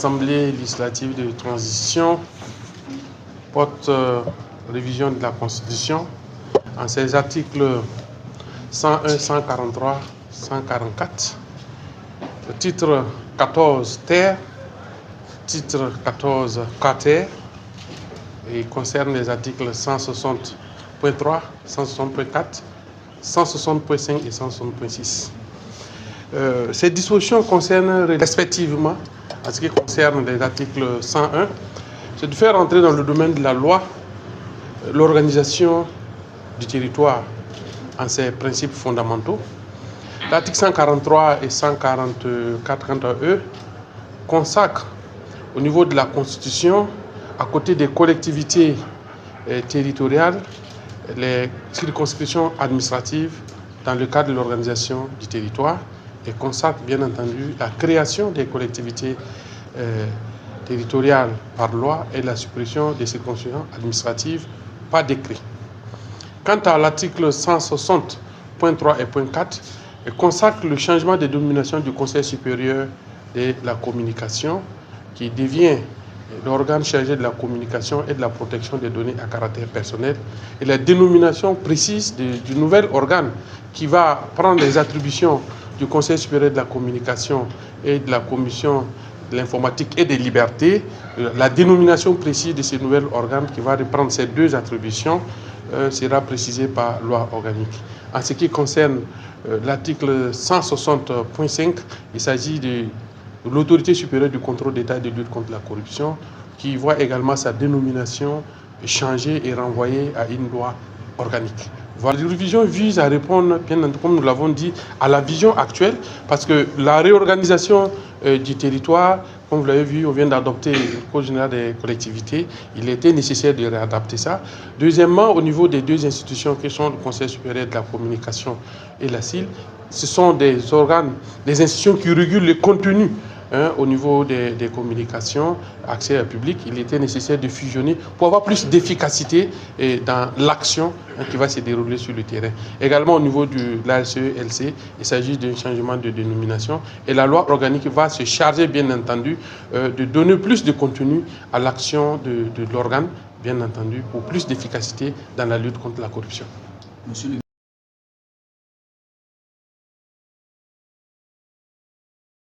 L'Assemblée législative de transition porte révision de la Constitution en ses articles 101, 143, 144, le titre 14 ter, titre 14 quater, et concerne les articles 160.3, 160.4, 160.5 et 160.6. Ces dispositions concernent respectivement, en ce qui concerne les articles 101, c'est de faire entrer dans le domaine de la loi l'organisation du territoire en ses principes fondamentaux. L'article 143 et 144 quant à eux consacrent au niveau de la Constitution, à côté des collectivités territoriales, les circonscriptions administratives dans le cadre de l'organisation du territoire, et consacre bien entendu la création des collectivités territoriales par loi et la suppression des circonscriptions administratives par décret. Quant à l'article 160.3 et 4, il consacre le changement de dénomination du Conseil supérieur de la communication, qui devient l'organe chargé de la communication et de la protection des données à caractère personnel, et la dénomination précise du nouvel organe qui va prendre les attributions du Conseil supérieur de la communication et de la Commission de l'informatique et des libertés. La dénomination précise de ce nouvel organe qui va reprendre ces deux attributions sera précisée par loi organique. En ce qui concerne l'article 160.5, il s'agit de l'autorité supérieure du contrôle d'État et de lutte contre la corruption, qui voit également sa dénomination changer et renvoyer à une loi organique. Voilà, la révision vise à répondre, bien entendu, comme nous l'avons dit, à la vision actuelle, parce que la réorganisation du territoire, comme vous l'avez vu, on vient d'adopter le Code général des collectivités, il était nécessaire de réadapter ça. Deuxièmement, au niveau des deux institutions qui sont le Conseil supérieur de la communication et la CIL, ce sont des organes, des institutions qui régulent le contenu au niveau des communications, accès au public. Il était nécessaire de fusionner pour avoir plus d'efficacité dans l'action qui va se dérouler sur le terrain. Également au niveau de l'ASE-LC, il s'agit d'un changement de dénomination et la loi organique va se charger bien entendu de donner plus de contenu à l'action de l'organe, bien entendu, pour plus d'efficacité dans la lutte contre la corruption.